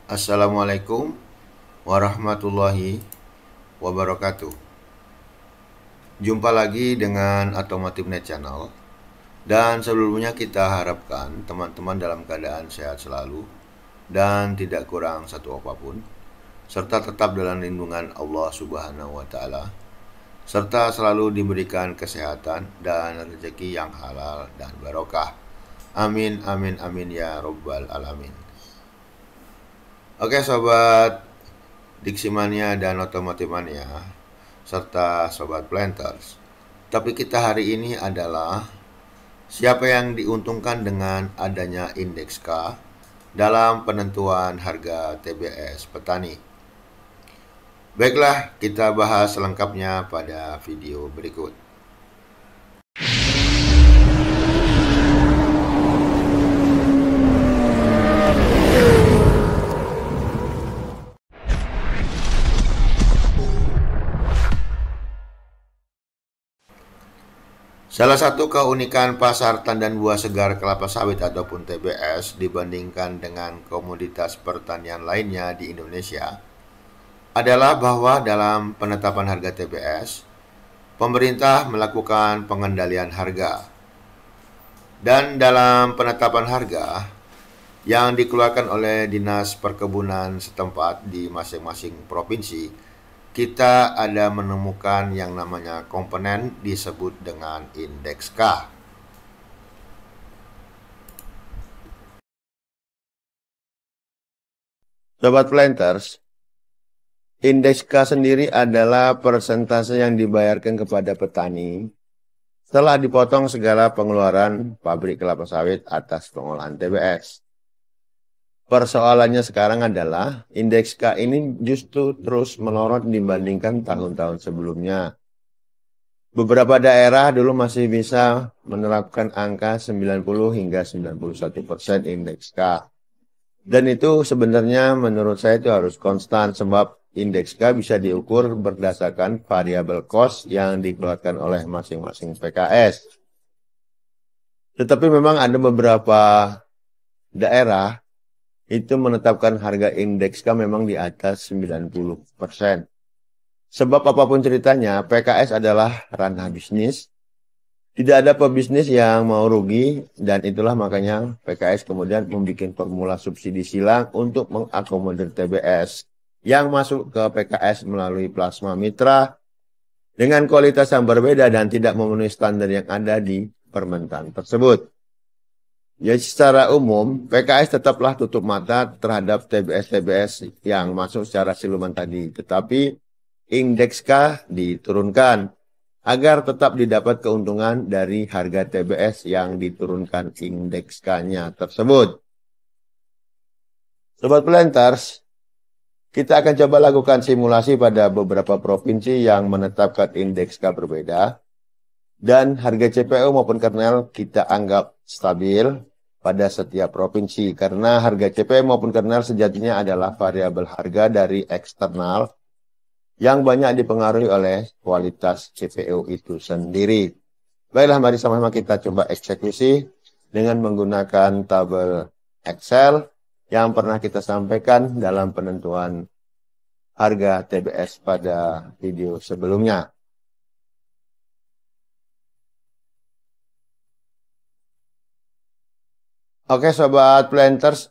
Assalamualaikum warahmatullahi wabarakatuh. Jumpa lagi dengan Automotive Net Channel. Dan sebelumnya kita harapkan teman-teman dalam keadaan sehat selalu dan tidak kurang satu apapun, serta tetap dalam lindungan Allah Subhanahu wa taala, serta selalu diberikan kesehatan dan rezeki yang halal dan barokah. Amin amin amin ya robbal alamin. Oke sobat Diksimania dan Otomotif Mania, serta Sobat Planters. Topik kita hari ini adalah siapa yang diuntungkan dengan adanya indeks K dalam penentuan harga TBS petani. Baiklah, kita bahas selengkapnya pada video berikut. Salah satu keunikan pasar tandan buah segar kelapa sawit ataupun TBS dibandingkan dengan komoditas pertanian lainnya di Indonesia adalah bahwa dalam penetapan harga TBS, pemerintah melakukan pengendalian harga. Dan dalam penetapan harga yang dikeluarkan oleh Dinas Perkebunan setempat di masing-masing provinsi, kita ada menemukan yang namanya komponen disebut dengan indeks K. Sobat Planters, indeks K sendiri adalah persentase yang dibayarkan kepada petani setelah dipotong segala pengeluaran pabrik kelapa sawit atas pengolahan TBS. Persoalannya sekarang adalah indeks K ini justru terus melorot dibandingkan tahun-tahun sebelumnya. Beberapa daerah dulu masih bisa menerapkan angka 90 hingga 91% indeks K. Dan itu sebenarnya menurut saya itu harus konstan sebab indeks K bisa diukur berdasarkan variabel cost yang dikeluarkan oleh masing-masing PKS. Tetapi memang ada beberapa daerah itu menetapkan harga indeks K memang di atas 90%. Sebab apapun ceritanya, PKS adalah ranah bisnis. Tidak ada pebisnis yang mau rugi, dan itulah makanya PKS kemudian membuat formula subsidi silang untuk mengakomodir TBS yang masuk ke PKS melalui plasma mitra dengan kualitas yang berbeda dan tidak memenuhi standar yang ada di permentan tersebut. Ya secara umum, PKS tetaplah tutup mata terhadap TBS-TBS yang masuk secara siluman tadi. Tetapi indeks K diturunkan agar tetap didapat keuntungan dari harga TBS yang diturunkan indeks K-nya tersebut. Sobat Planters, kita akan coba lakukan simulasi pada beberapa provinsi yang menetapkan indeks K berbeda. Dan harga CPO maupun kernel kita anggap stabil pada setiap provinsi. Karena harga CPO maupun kernel sejatinya adalah variabel harga dari eksternal yang banyak dipengaruhi oleh kualitas CPO itu sendiri. Baiklah, mari sama-sama kita coba eksekusi dengan menggunakan tabel Excel yang pernah kita sampaikan dalam penentuan harga TBS pada video sebelumnya. Oke, Sobat Planters,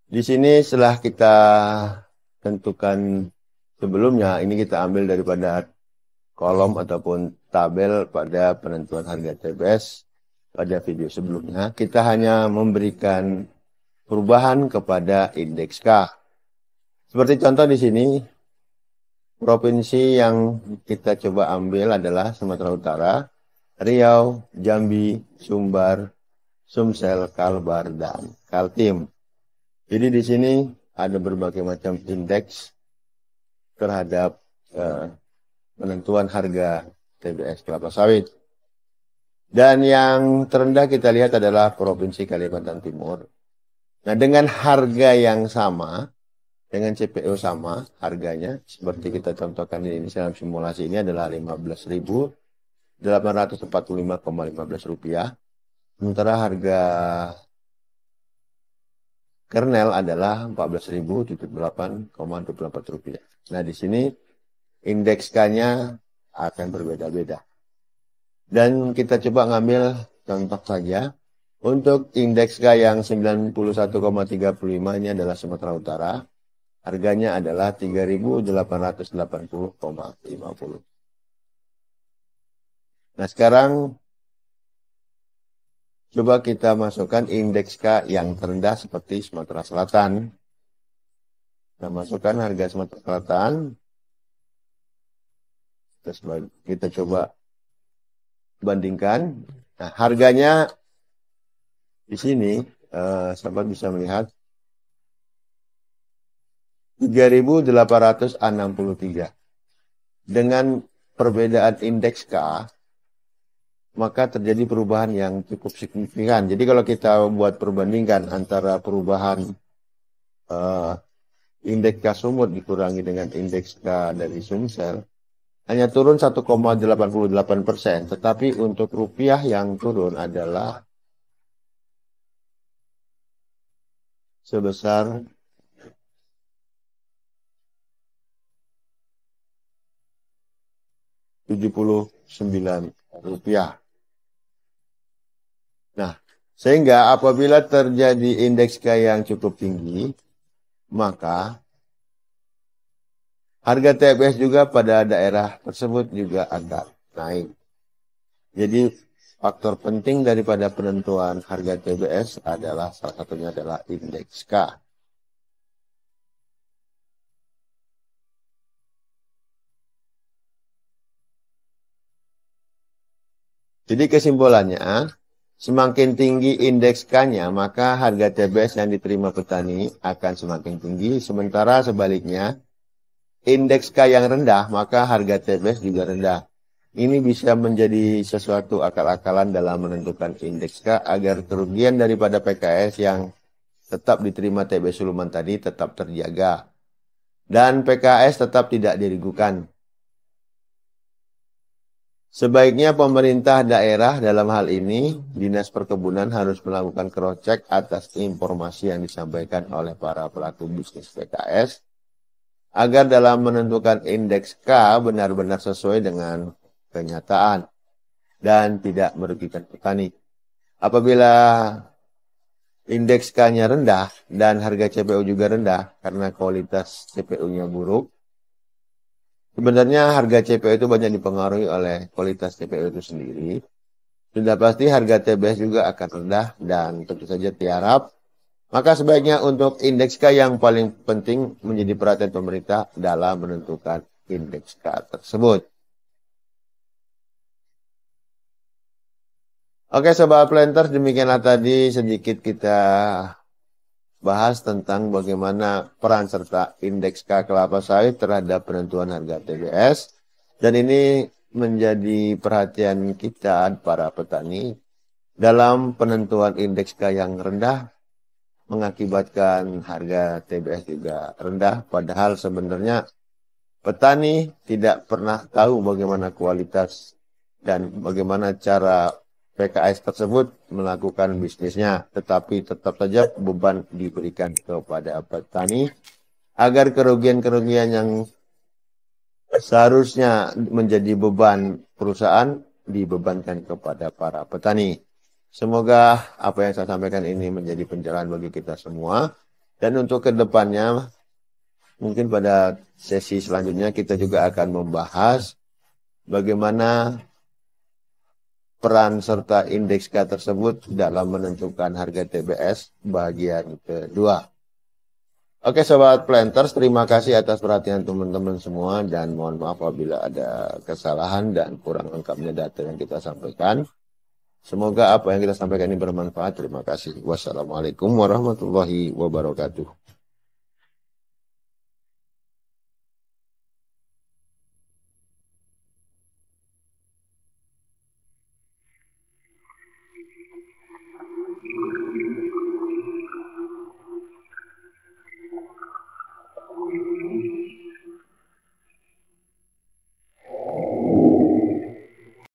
di sini setelah kita tentukan sebelumnya, ini kita ambil daripada kolom ataupun tabel pada penentuan harga TBS pada video sebelumnya. Kita hanya memberikan perubahan kepada indeks K. Seperti contoh di sini, provinsi yang kita coba ambil adalah Sumatera Utara, Riau, Jambi, Sumbar, Sumsel, Kalbar, dan Kaltim. Jadi di sini ada berbagai macam indeks terhadap penentuan harga TBS kelapa sawit. Dan yang terendah kita lihat adalah Provinsi Kalimantan Timur. Nah, dengan harga yang sama, dengan CPO sama harganya, seperti kita contohkan ini dalam simulasi ini adalah Rp15.845,15. Sementara harga kernel adalah 14.078,24 rupiah. Nah, di sini indeks K-nya akan berbeda-beda. Dan kita coba ngambil contoh saja. Untuk indeks K yang 91,35 ini adalah Sumatera Utara. Harganya adalah 3.880,50. Nah, sekarang coba kita masukkan indeks K yang terendah seperti Sumatera Selatan. Kita masukkan harga Sumatera Selatan. Terus kita coba bandingkan. Nah, harganya di sini, sahabat bisa melihat 3.863. Dengan perbedaan indeks K, maka terjadi perubahan yang cukup signifikan. Jadi kalau kita buat perbandingan antara perubahan indeks K Sumut dikurangi dengan indeks K dari Sumsel, hanya turun 1,88%. Tetapi untuk rupiah yang turun adalah sebesar 79 rupiah. Nah, sehingga apabila terjadi indeks K yang cukup tinggi, maka harga TBS juga pada daerah tersebut juga akan naik. Jadi faktor penting daripada penentuan harga TBS adalah salah satunya adalah indeks K. Jadi kesimpulannya, semakin tinggi indeks K-nya, maka harga TBS yang diterima petani akan semakin tinggi. Sementara sebaliknya, indeks K yang rendah, maka harga TBS juga rendah. Ini bisa menjadi sesuatu akal-akalan dalam menentukan indeks K agar kerugian daripada PKS yang tetap diterima TBS Suluman tadi tetap terjaga. Dan PKS tetap tidak diragukan. Sebaiknya pemerintah daerah dalam hal ini, Dinas Perkebunan harus melakukan cross-check atas informasi yang disampaikan oleh para pelaku bisnis PKS, agar dalam menentukan indeks K benar-benar sesuai dengan kenyataan dan tidak merugikan petani. Apabila indeks K-nya rendah dan harga CPO juga rendah karena kualitas CPO-nya buruk, sebenarnya harga CPO itu banyak dipengaruhi oleh kualitas CPO itu sendiri. Sudah pasti harga TBS juga akan rendah dan tentu saja tiarap. Maka sebaiknya untuk indeks K yang paling penting menjadi perhatian pemerintah dalam menentukan indeks K tersebut. Oke Sobat Planters, demikianlah tadi sedikit kita bahas tentang bagaimana peran serta indeks K kelapa sawit terhadap penentuan harga TBS. Dan ini menjadi perhatian kita para petani dalam penentuan indeks K yang rendah mengakibatkan harga TBS juga rendah. Padahal sebenarnya petani tidak pernah tahu bagaimana kualitas dan bagaimana cara PKS tersebut melakukan bisnisnya, tetapi tetap saja beban diberikan kepada petani agar kerugian-kerugian yang seharusnya menjadi beban perusahaan dibebankan kepada para petani. Semoga apa yang saya sampaikan ini menjadi pencerahan bagi kita semua. Dan untuk kedepannya, mungkin pada sesi selanjutnya kita juga akan membahas bagaimana peran serta indeks K tersebut dalam menentukan harga TBS bagian kedua. Oke Sobat Planters, terima kasih atas perhatian teman-teman semua dan mohon maaf apabila ada kesalahan dan kurang lengkapnya data yang kita sampaikan. Semoga apa yang kita sampaikan ini bermanfaat. Terima kasih. Wassalamualaikum warahmatullahi wabarakatuh.